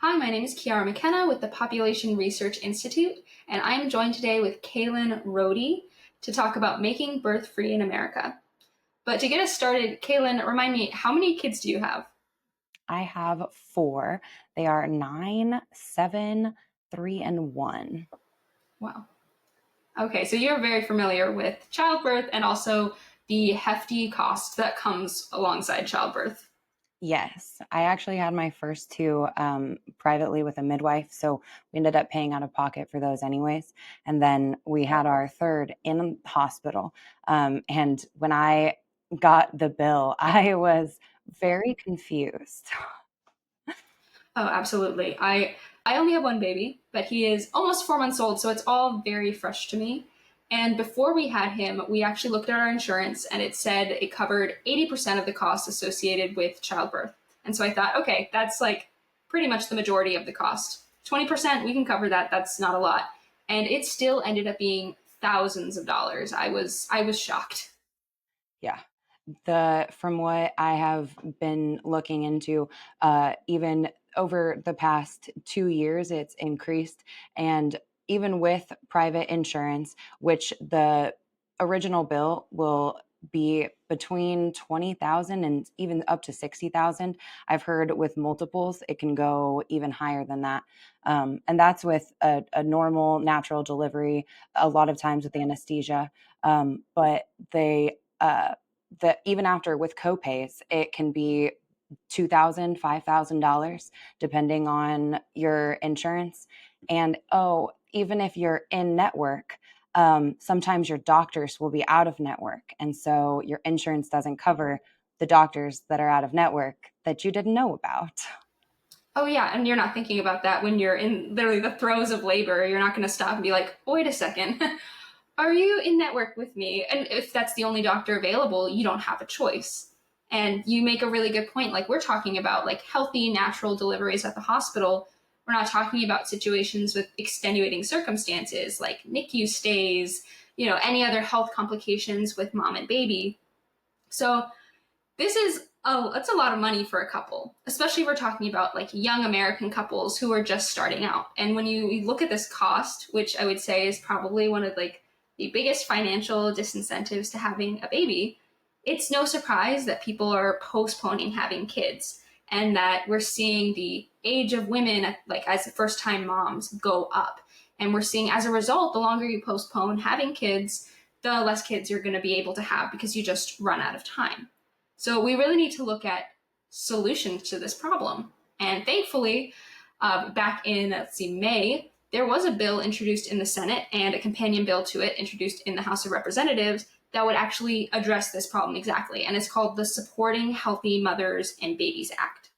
Hi, my name is Chiara McKenna with the Population Research Institute, and I am joined today with Kaylynn Rohde to talk about making birth free in America. But to get us started, Kaylynn, remind me, how many kids do you have? I have four. They are 9, 7, 3, and 1. Wow. Okay, so you're very familiar with childbirth and also the hefty cost that comes alongside childbirth. Yes, I actually had my first two privately with a midwife, so we ended up paying out of pocket for those anyways. And then we had our third in hospital. And when I got the bill, I was very confused. Oh, absolutely. I only have one baby, but he is almost 4 months old, so it's all very fresh to me. And before we had him, we actually looked at our insurance and it said it covered 80% of the costs associated with childbirth. And so I thought, okay, that's like pretty much the majority of the cost. 20%, we can cover that. That's not a lot. And it still ended up being thousands of dollars. I was shocked. Yeah. From what I have been looking into, even over the past 2 years, it's increased. And even with private insurance, which the original bill will be between 20,000 and even up to 60,000. I've heard with multiples, it can go even higher than that. And that's with a normal natural delivery, a lot of times with anesthesia. But that even after with copays, it can be $2,000, $5,000, depending on your insurance. And oh, even if you're in network, sometimes your doctors will be out of network. And so your insurance doesn't cover the doctors that are out of network that you didn't know about. Oh yeah, and you're not thinking about that when you're in literally the throes of labor. You're not going to stop and be like, "Wait a second, are you in network with me?" And if that's the only doctor available, you don't have a choice. And you make a really good point. Like we're talking about like healthy natural deliveries at the hospital. We're not talking about situations with extenuating circumstances like NICU stays, any other health complications with mom and baby. So this is it's a lot of money for a couple, especially if we're talking about like young American couples who are just starting out. And when you look at this cost, which I would say is probably one of like the biggest financial disincentives to having a baby, it's no surprise that people are postponing having kids and that we're seeing the age of women like as first time moms go up. And we're seeing as a result, the longer you postpone having kids, the less kids you're going to be able to have because you just run out of time. So we really need to look at solutions to this problem. And thankfully, back in, let's see, May, there was a bill introduced in the Senate and a companion bill to it introduced in the House of Representatives that would actually address this problem exactly. And it's called the Supporting Healthy Mothers and Babies Act.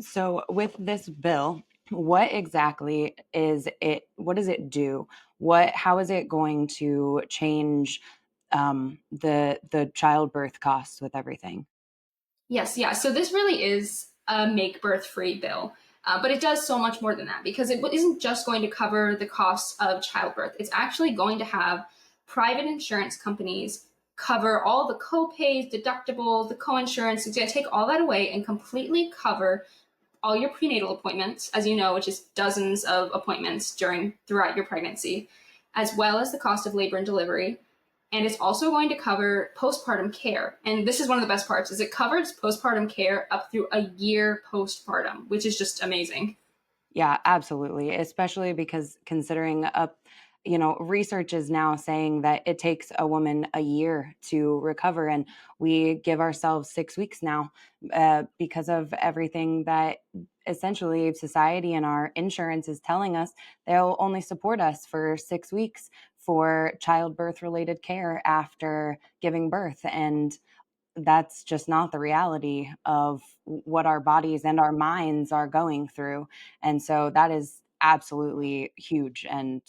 So, with this bill, what exactly is it? What does it do? How is it going to change the childbirth costs with everything? Yes, yeah. So this really is a make birth free bill. But it does so much more than that because it isn't just going to cover the costs of childbirth. It's actually going to have private insurance companies cover all the co-pays, deductibles, the co-insurance. It's going to take all that away and completely cover all your prenatal appointments, as you know, which is dozens of appointments throughout your pregnancy, as well as the cost of labor and delivery. And it's also going to cover postpartum care. And this is one of the best parts is it covers postpartum care up through a year postpartum, which is just amazing. Yeah, absolutely. Especially because considering research is now saying that it takes a woman a year to recover, and we give ourselves 6 weeks now because of everything that essentially society and our insurance is telling us. They'll only support us for 6 weeks for childbirth related care after giving birth. And that's just not the reality of what our bodies and our minds are going through. And so that is absolutely huge and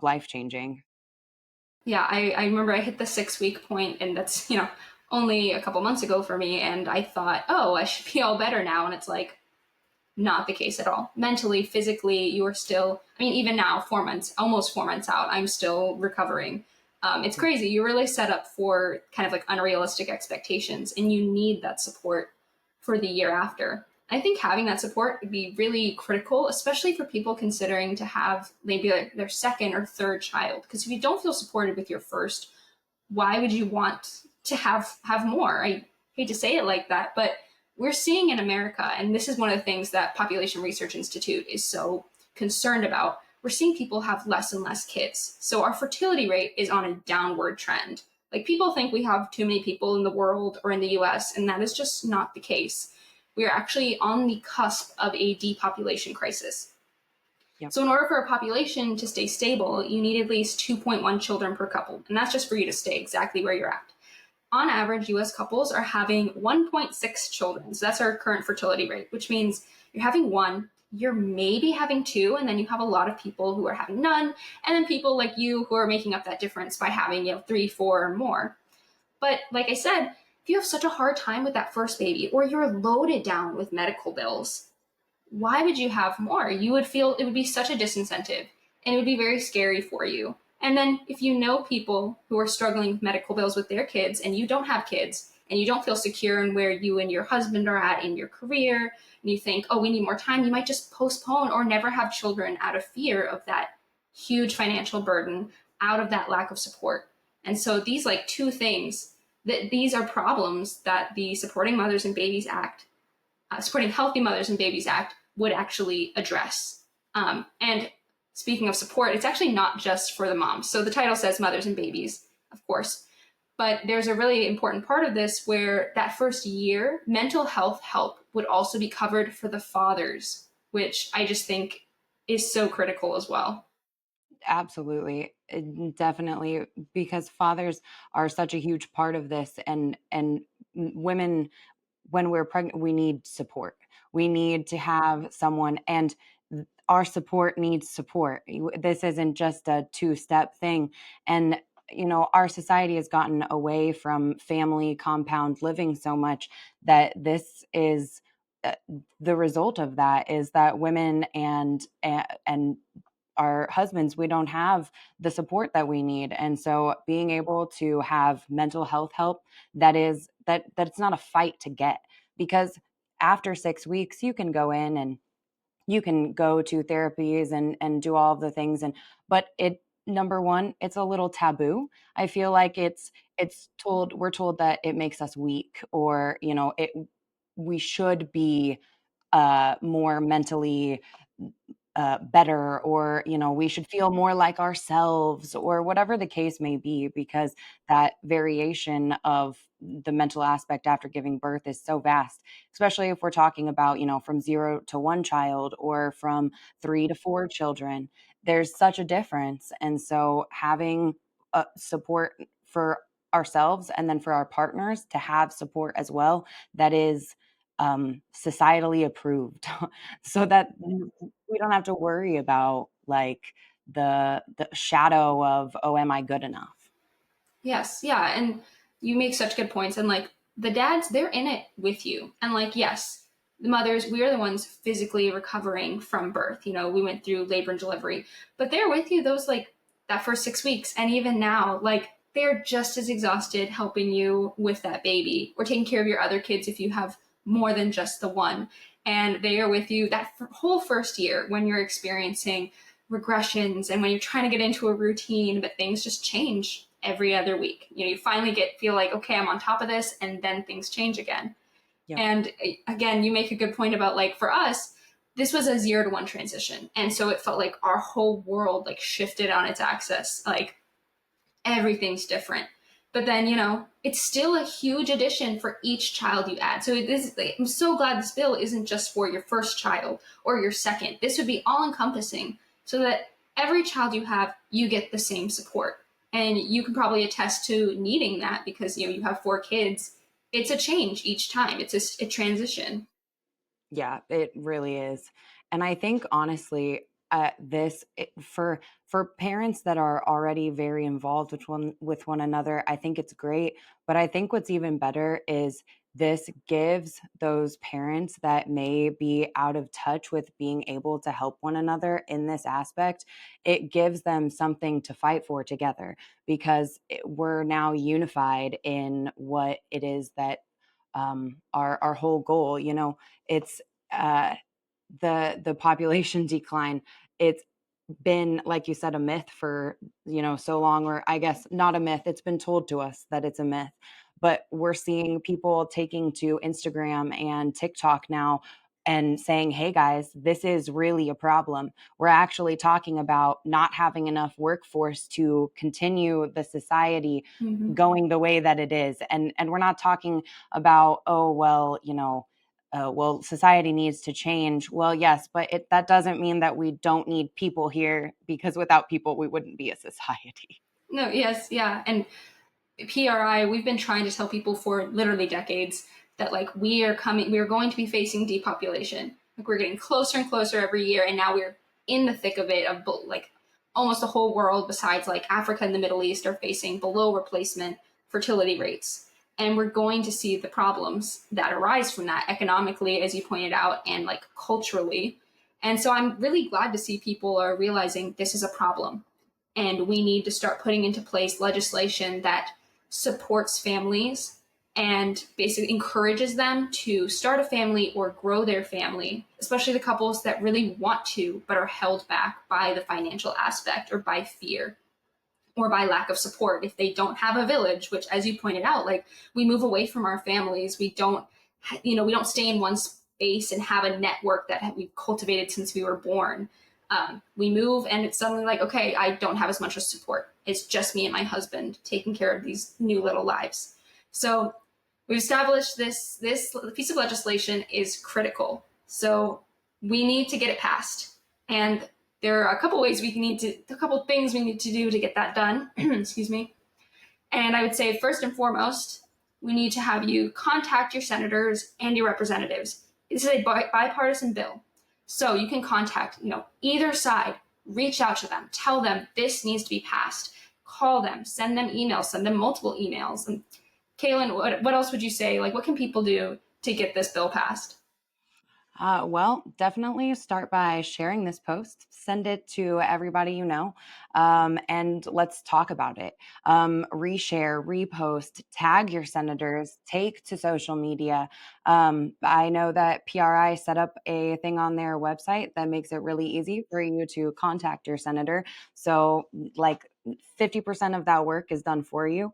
life changing. Yeah, I remember I hit the 6 week point, and that's, only a couple months ago for me. And I thought, oh, I should be all better now. And it's like, not the case at all. Mentally, physically, you are still, I mean, even now, 4 months, almost 4 months out, I'm still recovering. It's crazy. You're really set up for kind of like unrealistic expectations, and you need that support for the year after. I think having that support would be really critical, especially for people considering to have maybe like their second or third child. Because if you don't feel supported with your first, why would you want to have more? I hate to say it like that, but we're seeing in America, and this is one of the things that Population Research Institute is so concerned about. We're seeing people have less and less kids. So our fertility rate is on a downward trend. Like people think we have too many people in the world or in the US, and that is just not the case. We are actually on the cusp of a depopulation crisis. Yep. So, in order for a population to stay stable, you need at least 2.1 children per couple. And that's just for you to stay exactly where you're at. On average, US couples are having 1.6 children. So, that's our current fertility rate, which means you're having one, you're maybe having two, and then you have a lot of people who are having none, and then people like you who are making up that difference by having, three, four, or more. But like I said, if you have such a hard time with that first baby, or you're loaded down with medical bills, why would you have more? You would feel it would be such a disincentive and it would be very scary for you. And then if you know people who are struggling with medical bills with their kids and you don't have kids and you don't feel secure in where you and your husband are at in your career, and you think, oh, we need more time, you might just postpone or never have children out of fear of that huge financial burden, out of that lack of support. And so these like two things, that these are problems that the Supporting Mothers and Babies Act, Supporting Healthy Mothers and Babies Act would actually address. And speaking of support, it's actually not just for the moms. So the title says mothers and babies, of course. But there's a really important part of this where that first year, mental health help would also be covered for the fathers, which I just think is so critical as well. Absolutely. Definitely, because fathers are such a huge part of this, and women, when we're pregnant, we need support. We need to have someone, and our support needs support. This isn't just a two-step thing. And our society has gotten away from family compound living so much that this is uh, the result of that is that women and our husbands, we don't have the support that we need. And so being able to have mental health help, that it's not a fight to get, because after 6 weeks you can go in and you can go to therapies and do all of the things, and but it number one, it's a little taboo. I feel like it's told we're told that it makes us weak, or it we should be more mentally better, or we should feel more like ourselves, or whatever the case may be, because that variation of the mental aspect after giving birth is so vast, especially if we're talking about from 0 to 1 child, or from 3 to 4 children. There's such a difference, and so having support for ourselves, and then for our partners to have support as well, that is societally approved, so that we don't have to worry about like the shadow of, oh, am I good enough? Yes, yeah, and you make such good points. And like the dads, they're in it with you. And like, yes, the mothers, we are the ones physically recovering from birth. We went through labor and delivery, but they're with you those like that first 6 weeks. And even now, like they're just as exhausted helping you with that baby or taking care of your other kids if you have more than just the one. And they are with you that whole first year when you're experiencing regressions and when you're trying to get into a routine, but things just change every other week. You finally feel like, okay, I'm on top of this, and then things change again. Yep. And again, you make a good point about like for us, this was a 0 to 1 transition. And so it felt like our whole world like shifted on its axis. Like everything's different. But then, it's still a huge addition for each child you add. So I'm so glad this bill isn't just for your first child or your second. This would be all encompassing so that every child you have, you get the same support. And you can probably attest to needing that because, you have 4 kids. It's a change each time. It's a transition. Yeah, it really is. And I think honestly, for parents that are already very involved with one another, I think it's great. But I think what's even better is this gives those parents that may be out of touch with being able to help one another in this aspect, it gives them something to fight for together, because we're now unified in what it is that our whole goal. It's uh, the population decline, it's been, like you said, a myth for, so long, or I guess not a myth. It's been told to us that it's a myth. But we're seeing people taking to Instagram and TikTok now and saying, hey guys, this is really a problem. We're actually talking about not having enough workforce to continue the society Mhm. going the way that it is. And we're not talking about, oh, well, well, society needs to change. Well, yes, but that doesn't mean that we don't need people here, because without people, we wouldn't be a society. No, yes, yeah. And PRI, we've been trying to tell people for literally decades that like we are going to be facing depopulation. Like we're getting closer and closer every year, and now we're in the thick of it. Of like almost the whole world, besides like Africa and the Middle East, are facing below replacement fertility rates, and we're going to see the problems that arise from that economically, as you pointed out, and like culturally. And so I'm really glad to see people are realizing this is a problem, and we need to start putting into place legislation that supports families and basically encourages them to start a family or grow their family, especially the couples that really want to but are held back by the financial aspect or by fear or by lack of support. If they don't have a village, which, as you pointed out, like we move away from our families, we don't, we don't stay in one space and have a network that we've cultivated since we were born. We move and it's suddenly like, okay, I don't have as much of support. It's just me and my husband taking care of these new little lives. So we've established this piece of legislation is critical. So we need to get it passed. And there are a couple things we need to do to get that done. Excuse me. And I would say first and foremost, we need to have you contact your senators and your representatives. This is a bipartisan bill. So you can contact, either side, reach out to them, tell them this needs to be passed, call them, send them emails, send them multiple emails. And Kaylynn, what else would you say? Like, what can people do to get this bill passed? Well, definitely start by sharing this post, send it to everybody you know, and let's talk about it. Reshare, repost, tag your senators, take to social media. I know that PRI set up a thing on their website that makes it really easy for you to contact your senator. So, like, 50% of that work is done for you.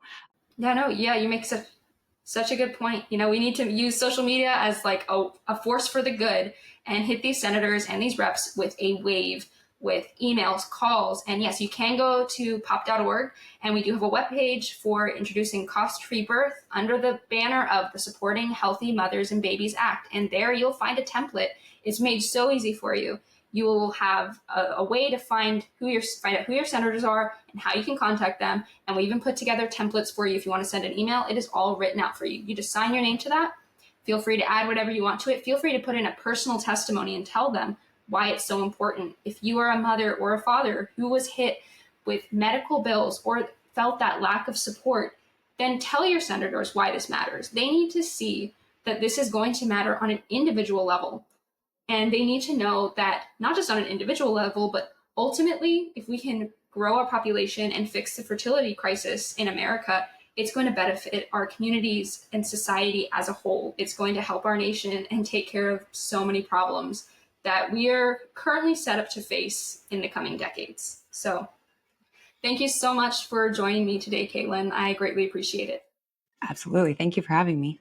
Yeah, no, yeah, you make such a good point. We need to use social media as like a force for the good and hit these senators and these reps with a wave, with emails, calls. And yes, you can go to pop.org, and we do have a webpage for introducing cost-free birth under the banner of the Supporting Healthy Mothers and Babies Act. And there you'll find a template. It's made so easy for you. You will have a way to find out who your senators are and how you can contact them. And we even put together templates for you if you want to send an email. It is all written out for you. You just sign your name to that. Feel free to add whatever you want to it. Feel free to put in a personal testimony and tell them why it's so important. If you are a mother or a father who was hit with medical bills or felt that lack of support, then tell your senators why this matters. They need to see that this is going to matter on an individual level. And they need to know that not just on an individual level, but ultimately, if we can grow our population and fix the fertility crisis in America, it's going to benefit our communities and society as a whole. It's going to help our nation and take care of so many problems that we are currently set up to face in the coming decades. So thank you so much for joining me today, Kaylynn. I greatly appreciate it. Absolutely. Thank you for having me.